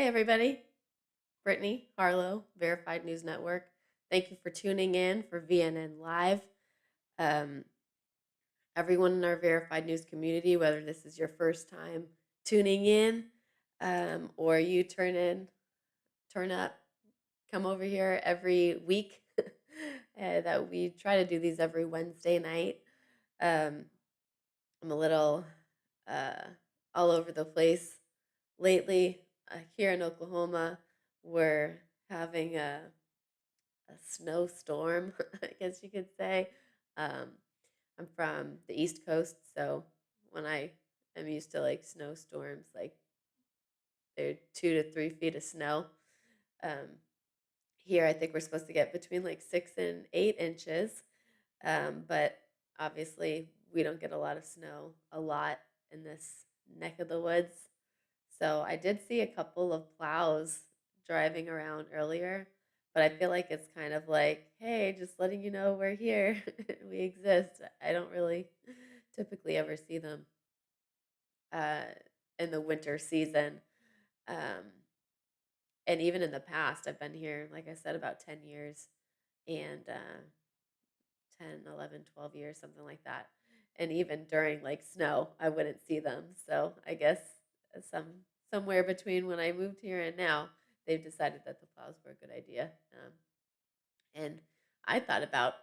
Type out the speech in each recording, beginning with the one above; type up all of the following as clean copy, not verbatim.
Hey, everybody. Brittany Harlow, Verified News Network. Thank you for tuning in for VNN Live. Um, Everyone in our Verified News community, whether this is your first time tuning in or you turn up, come over here every week. That we try to do these every Wednesday night. Um, I'm a little uh, all over the place lately. Here in Oklahoma, we're having a snowstorm, I guess you could say. Um, I'm from the East Coast, so when I am used to like snowstorms, like they're 2 to 3 feet of snow. Um, Here, I think we're supposed to get between like 6 and 8 inches, but obviously we don't get a lot of snow a lot in this neck of the woods. So I did see a couple of plows driving around earlier, but I feel like it's kind of like, hey, just letting you know we're here. We exist. I don't really typically ever see them uh, in the winter season. Um, and even in the past, I've been here, like I said, about 10 years and 10, 11, 12 years, something like that. And even during like snow, I wouldn't see them. So I guess somewhere between when I moved here and now, they've decided that the plows were a good idea. And I thought about,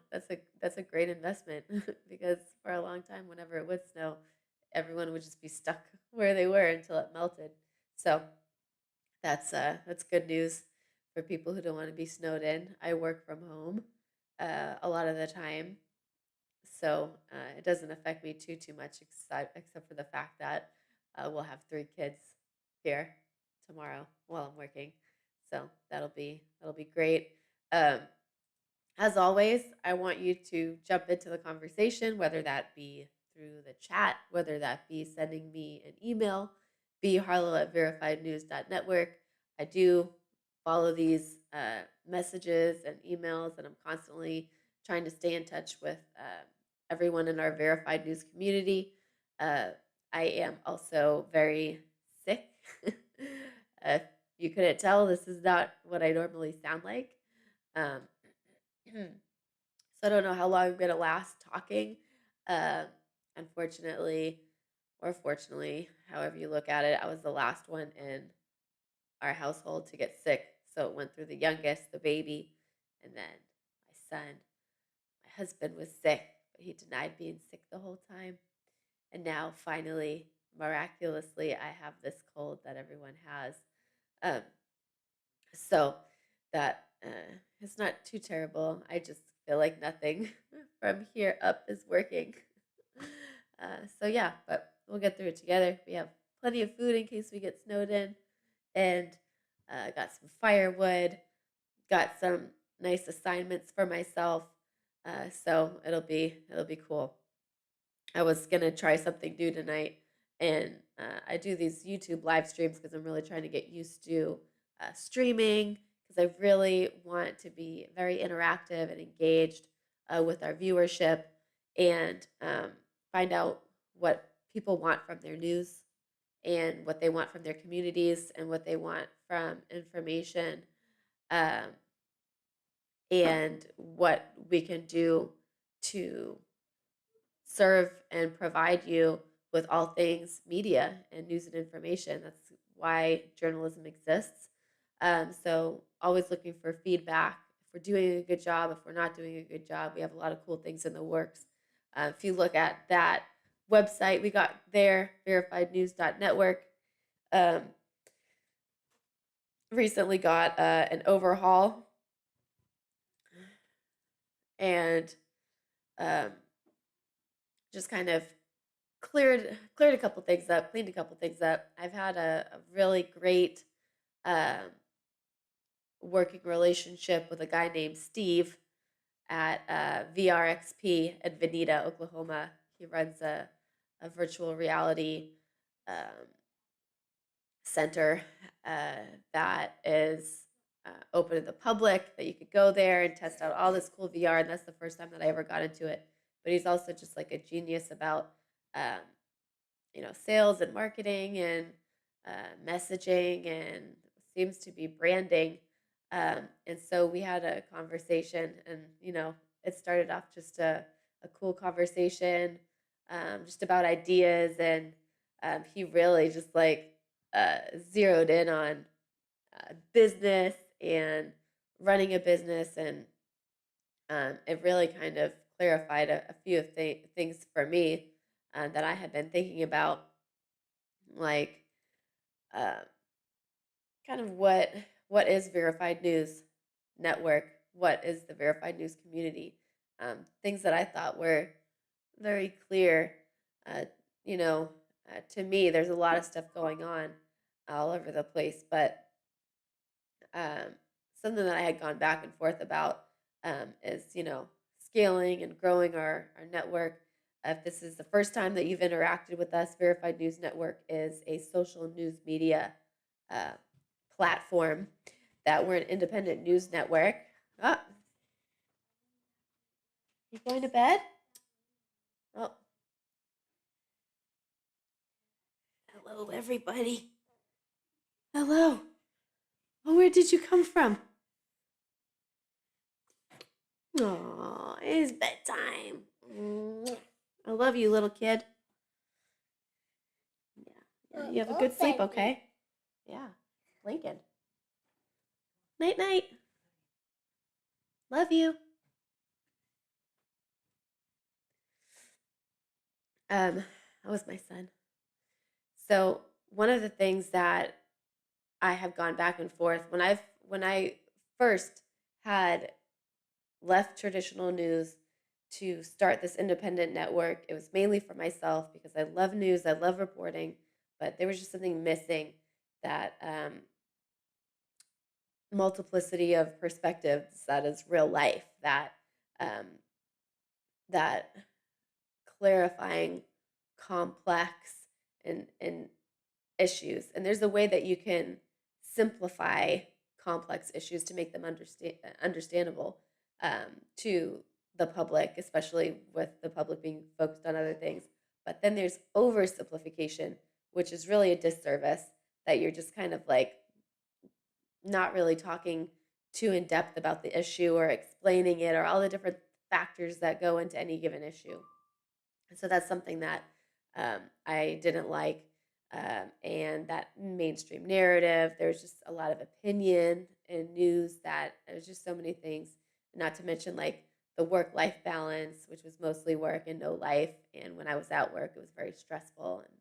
that's a great investment because for a long time, whenever it would snow, everyone would just be stuck where they were until it melted. So that's good news for people who don't want to be snowed in. I work from home a lot of the time, so it doesn't affect me too much, except for the fact that we'll have 3 kids here tomorrow while I'm working. So that'll be great. Um, as always, I want you to jump into the conversation, whether that be through the chat, whether that be sending me an email, bharlow@verifiednews.network. I do follow these messages and emails, and I'm constantly trying to stay in touch with everyone in our verified news community. Uh, I am also very sick. If you couldn't tell, this is not what I normally sound like. Um, so I don't know how long I'm gonna last talking. Um, Unfortunately, or fortunately, however you look at it, I was the last one in our household to get sick. So it went through the youngest, the baby, and then my son. My husband was sick, but he denied being sick the whole time. And now, finally, miraculously, I have this cold that everyone has. Um, so that it's not too terrible. I just feel like nothing from here up is working. So yeah, but we'll get through it together. We have plenty of food in case we get snowed in, and got some firewood, got some nice assignments for myself. So it'll be cool. I was gonna try something new tonight, and I do these YouTube live streams because I'm really trying to get used to streaming because I really want to be very interactive and engaged with our viewership and find out what people want from their news and what they want from their communities and what they want from information um, and what we can do to serve and provide you with all things media and news and information. That's why journalism exists. So, always looking for feedback. If we're doing a good job, if we're not doing a good job, we have a lot of cool things in the works. If you look at that website we got there, verifiednews.network, um, recently got an overhaul and um, just kind of cleared a couple things up, cleaned a couple things up. I've had a really great um, working relationship with a guy named Steve at VRXP at Veneta, Oklahoma. He runs a virtual reality um, center that is open to the public, that you could go there and test out all this cool VR. And that's the first time that I ever got into it. But he's also just like a genius about um, sales and marketing and messaging and seems to be branding. And so we had a conversation, and it started off just a cool conversation, just about ideas, and he really just like zeroed in on business and running a business, and it really kind of clarified a few of things for me that I had been thinking about, like uh, kind of what is verified news network, what is the verified news community, things that I thought were very clear. Uh, you know, to me, there's a lot of stuff going on all over the place, but um, something that I had gone back and forth about is, scaling and growing our network. If this is the first time that you've interacted with us, Verified News Network is a social news media uh, platform that we're an independent news network. Oh, you going to bed? Oh, hello, everybody. Hello. Oh, where did you come from? Oh, it's bedtime. I love you, little kid. Yeah, you have a good sleep, okay? Yeah, Lincoln. Night, night. Love you. Um, that was my son. So one of the things that I have gone back and forth when I first had left traditional news to start this independent network, it was mainly for myself because I love news, I love reporting, but there was just something missing, that multiplicity of perspectives that is real life, um, that clarifying complex and issues. And there's a way that you can simplify complex issues to make them understandable to the public, especially with the public being focused on other things. But then there's oversimplification, which is really a disservice, that you're just kind of like not really talking too in depth about the issue or explaining it or all the different factors that go into any given issue. So that's something that I didn't like. And that mainstream narrative, there's just a lot of opinion and news, that there's just so many things, not to mention like the work life balance, which was mostly work and no life. And when I was at work, it was very stressful, and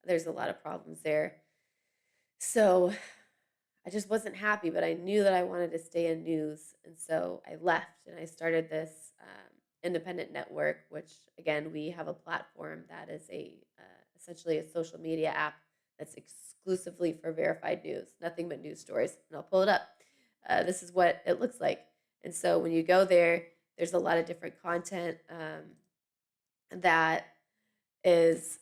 there's a lot of problems there. So I just wasn't happy, but I knew that I wanted to stay in news. And so I left and I started this independent network, which again, we have a platform that is essentially a social media app that's exclusively for verified news, nothing but news stories. And I'll pull it up. This is what it looks like. And so when you go there, there's a lot of different content that is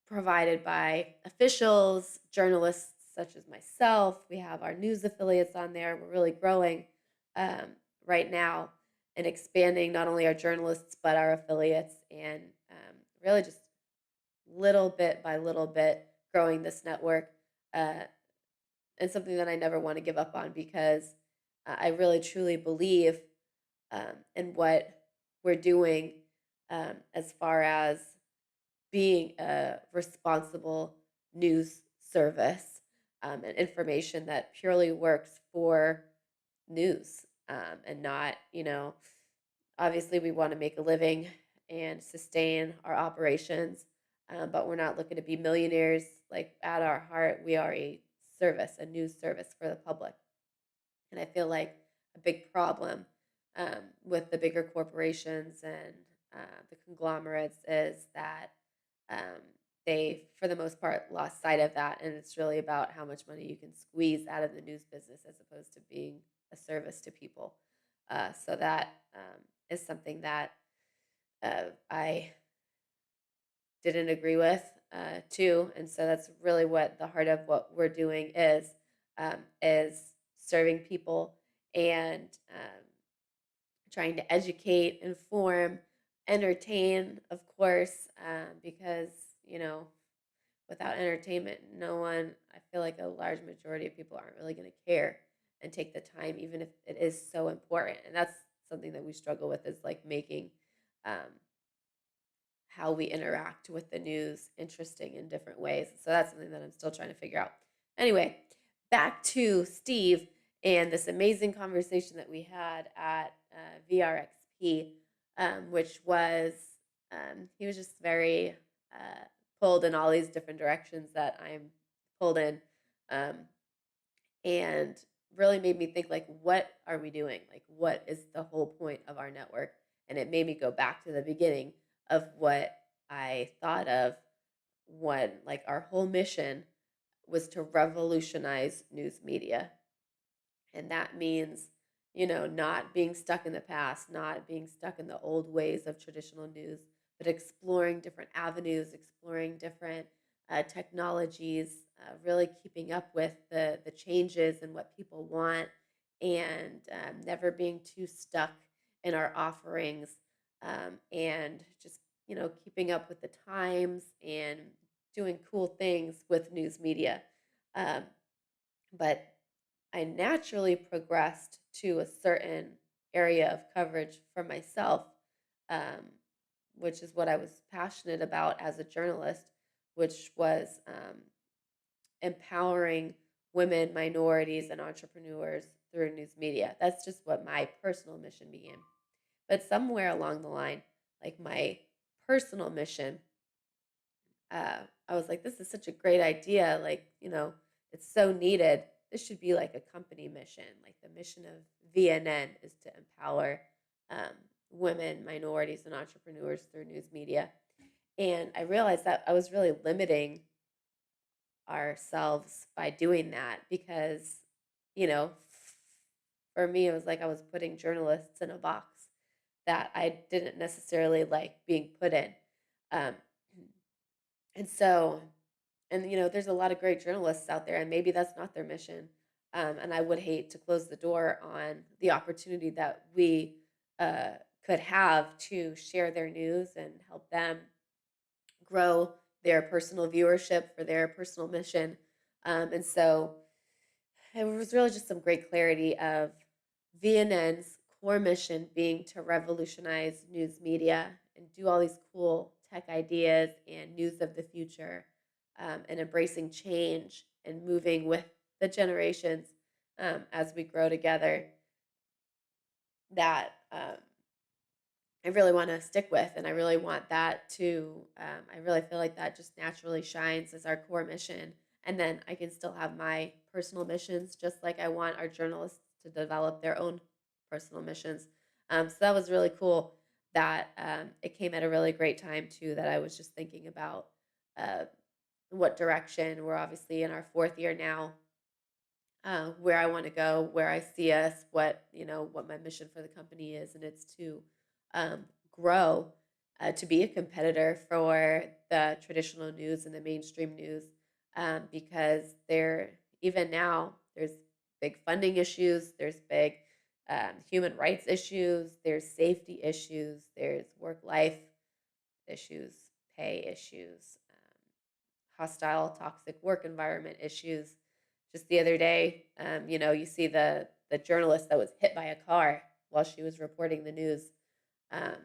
provided by officials, journalists such as myself. We have our news affiliates on there. We're really growing um, right now and expanding not only our journalists but our affiliates, and really just little bit by little bit growing this network. Uh, and something that I never want to give up on, because I really truly believe in what we're doing as far as being a responsible news service, and information that purely works for news, and not, obviously we want to make a living and sustain our operations, but we're not looking to be millionaires. Like, at our heart, we are a service, a news service for the public. And I feel like a big problem with the bigger corporations and the conglomerates is that um, they, for the most part, lost sight of that. And it's really about how much money you can squeeze out of the news business as opposed to being a service to people. So that is something that I didn't agree with too. And so that's really what the heart of what we're doing is serving people and trying to educate, inform, entertain, of course, because you know without entertainment, no one, I feel like a large majority of people aren't really going to care and take the time, even if it is so important. And that's something that we struggle with is like making um, how we interact with the news interesting in different ways. So that's something that I'm still trying to figure out. Anyway, back to Steve and this amazing conversation that we had at VRXP, which was he was just very pulled in all these different directions that I'm pulled in, um, and really made me think like, what are we doing? Like, what is the whole point of our network? And it made me go back to the beginning of what I thought of when like our whole mission was to revolutionize news media. And that means, not being stuck in the past, not being stuck in the old ways of traditional news, but exploring different avenues, exploring different technologies, really keeping up with the changes and what people want, and never being too stuck in our offerings, and just, keeping up with the times and doing cool things with news media. Um, but I naturally progressed to a certain area of coverage for myself, um, which is what I was passionate about as a journalist, which was empowering women, minorities, and entrepreneurs through news media. That's just what my personal mission began. But somewhere along the line, like my personal mission, I was like, this is such a great idea. Like, it's so needed. This should be like a company mission. Like the mission of VNN is to empower um, women, minorities, and entrepreneurs through news media. And I realized that I was really limiting ourselves by doing that because, you know, for me, it was like I was putting journalists in a box that I didn't necessarily like being put in. Um, and so and there's a lot of great journalists out there, and maybe that's not their mission. And I would hate to close the door on the opportunity that we uh, could have to share their news and help them grow their personal viewership for their personal mission. And so it was really just some great clarity of VNN's core mission being to revolutionize news media and do all these cool tech ideas and news of the future, and embracing change and moving with the generations as we grow together. That I really want to stick with. And I really want that to, I really feel like that just naturally shines as our core mission. And then I can still have my personal missions, just like I want our journalists to develop their own personal missions. So that was really cool that it came at a really great time, too, that I was just thinking about uh, what direction. We're obviously in our fourth year now, where I want to go, where I see us, what my mission for the company is, and it's to um, grow, to be a competitor for the traditional news and the mainstream news, because even now there's big funding issues, there's big human rights issues, there's safety issues, there's work life issues, pay issues, hostile, toxic work environment issues. Just the other day, you see the journalist that was hit by a car while she was reporting the news, um,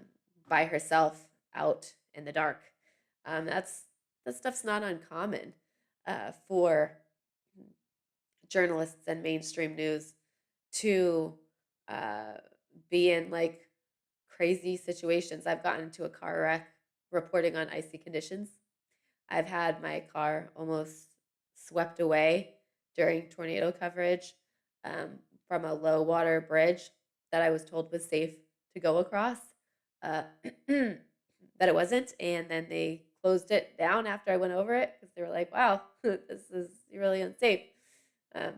by herself out in the dark. That stuff's not uncommon for journalists and mainstream news to uh, be in like crazy situations. I've gotten into a car wreck reporting on icy conditions. I've had my car almost swept away during tornado coverage, from a low water bridge that I was told was safe to go across, uh, that it wasn't. And then they closed it down after I went over it because they were like, wow, this is really unsafe.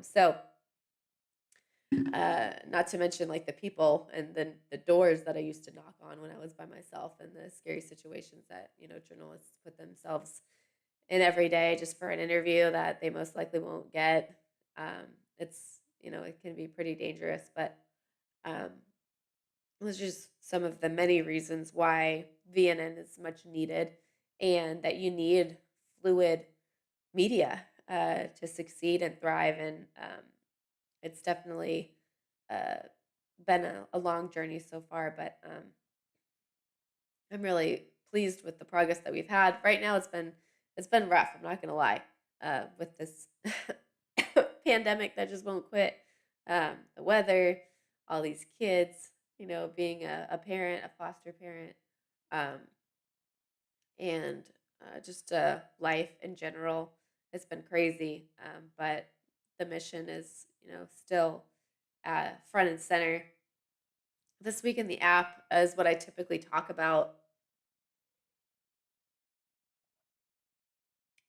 So, not to mention like the people and then the doors that I used to knock on when I was by myself and the scary situations that, journalists put themselves in every day just for an interview that they most likely won't get. It can be pretty dangerous, but um, those are just some of the many reasons why VNN is much needed and that you need fluid media to succeed and thrive. And it's definitely uh, been a long journey so far, but I'm really pleased with the progress that we've had. Right now, it's been rough. I'm not gonna lie, with this pandemic that just won't quit. The weather, all these kids, being a parent, a foster parent, um, and just life in general. It's been crazy, but the mission is, still front and center. This week in the app is what I typically talk about.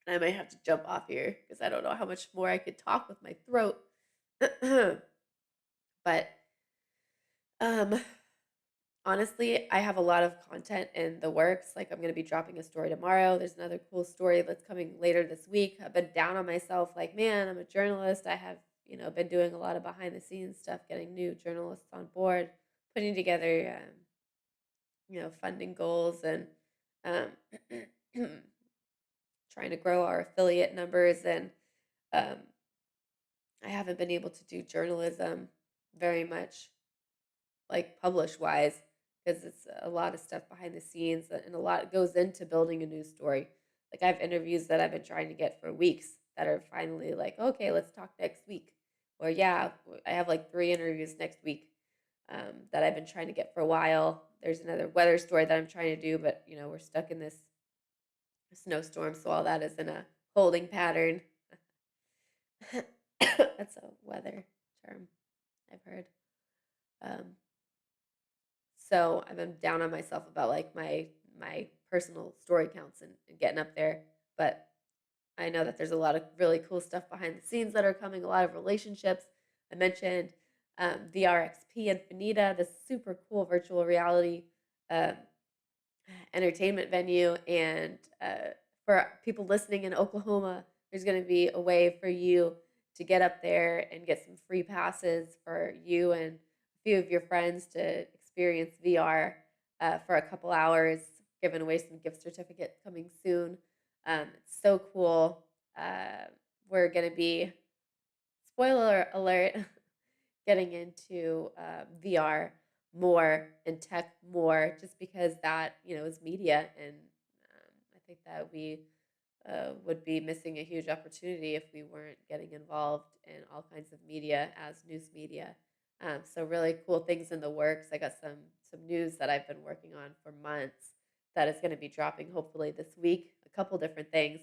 And I might have to jump off here because I don't know how much more I could talk with my throat. But um, honestly, I have a lot of content in the works. Like, I'm going to be dropping a story tomorrow. There's another cool story that's coming later this week. I've been down on myself, like, man, I'm a journalist. I have, been doing a lot of behind the scenes stuff, getting new journalists on board, putting together, funding goals, and um, trying to grow our affiliate numbers. And um, I haven't been able to do journalism very much, like publish wise, because it's a lot of stuff behind the scenes and a lot goes into building a news story. Like, I have interviews that I've been trying to get for weeks that are finally like, okay, let's talk next week. Or, yeah, I have like 3 interviews next week that I've been trying to get for a while. There's another weather story that I'm trying to do, but we're stuck in this snowstorm, so all that is in a holding pattern. That's a weather term I've heard. Um, so I've been down on myself about like my personal story counts and getting up there, but I know that there's a lot of really cool stuff behind the scenes that are coming. A lot of relationships. I mentioned VRXP Infinita, this super cool virtual reality um, entertainment venue. And for people listening in Oklahoma, there's going to be a way for you to get up there and get some free passes for you and a few of your friends to experience VR for a couple hours, giving away some gift certificates coming soon. It's so cool. We're going to be, spoiler alert, getting into VR more and tech more, just because that is media, and I think that we would be missing a huge opportunity if we weren't getting involved in all kinds of media as news media. So really cool things in the works. I got some news that I've been working on for months that is going to be dropping hopefully this week. A couple different things.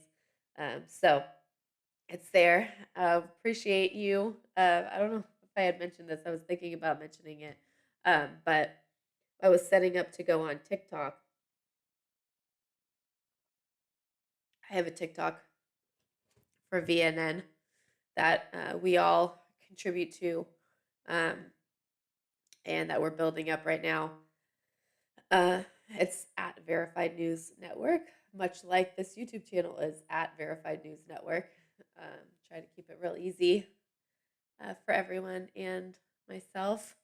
So it's there. Appreciate you. I don't know if I had mentioned this. I was thinking about mentioning it, but I was setting up to go on TikTok. I have a TikTok for VNN that we all contribute to, um, and that we're building up right now. It's at Verified News Network, much like this YouTube channel is at Verified News Network. Try to keep it real easy for everyone and myself.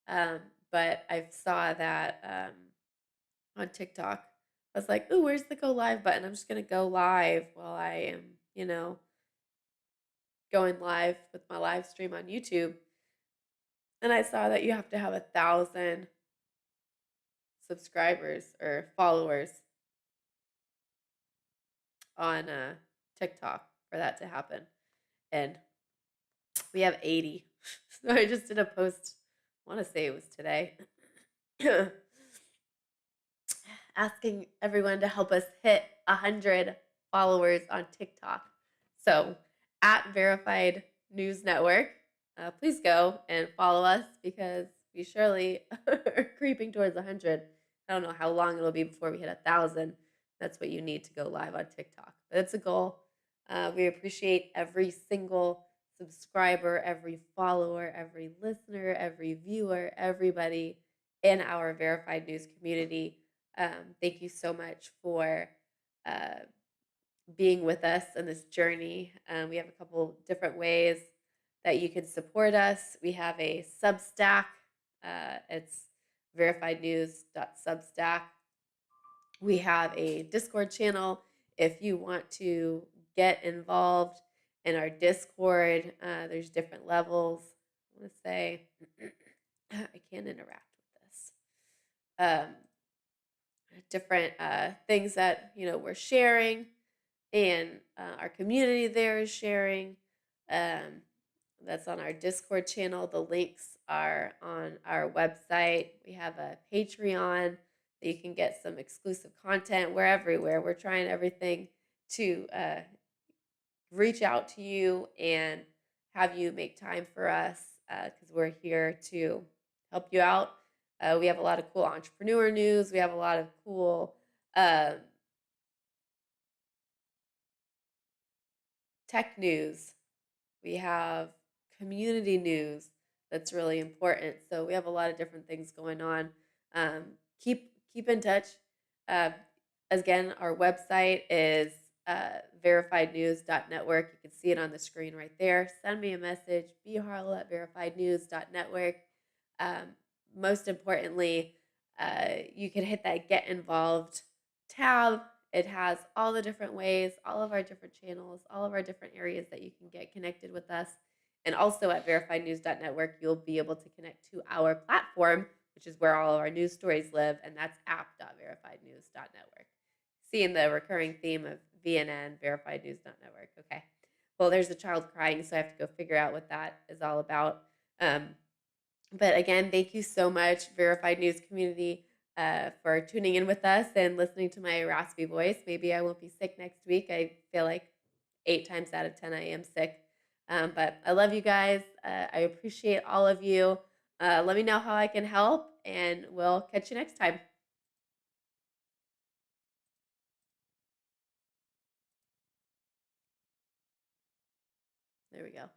Um, but I saw that on TikTok. I was like, "Ooh, where's the go live button?" I'm just gonna go live while I am, going live with my live stream on YouTube. And I saw that you have to have 1,000 subscribers or followers on TikTok for that to happen. And we have 80. So I just did a post, I want to say it was today, asking everyone to help us hit 100 followers on TikTok. So at Verified News Network, please go and follow us because we surely are creeping towards 100. I don't know how long it'll be before we hit 1,000. That's what you need to go live on TikTok. But it's a goal. We appreciate every single subscriber, every follower, every listener, every viewer, everybody in our Verified News community. Thank you so much for uh, being with us in this journey. We have a couple different ways that you can support us. We have a Substack. It's verifiednews.substack. We have a Discord channel if you want to get involved in our Discord. There's different levels. I want to say I can't interact with this. Um, Different things that we're sharing, and our community there is sharing. Um, that's on our Discord channel. The links are on our website. We have a Patreon that you can get some exclusive content. We're everywhere. We're trying everything to reach out to you and have you make time for us, because we're here to help you out. We have a lot of cool entrepreneur news. We have a lot of cool um, tech news. We have community news that's really important. So we have a lot of different things going on. Um, keep in touch. Uh, Again, our website is verifiednews.network. You can see it on the screen right there. Send me a message, bharlow@verifiednews.network. Um, Most importantly, you can hit that get involved tab. It has all the different ways, all of our different channels, all of our different areas that you can get connected with us. And also at verifiednews.network, you'll be able to connect to our platform, which is where all of our news stories live, and that's app.verifiednews.network. Seeing the recurring theme of VNN, verifiednews.network. Okay. Well, there's a child crying, so I have to go figure out what that is all about. Um, but again, thank you so much, Verified News community, for tuning in with us and listening to my raspy voice. Maybe I won't be sick next week. I feel like 8 times out of 10 I am sick. But I love you guys. I appreciate all of you. Let me know how I can help, and we'll catch you next time. There we go.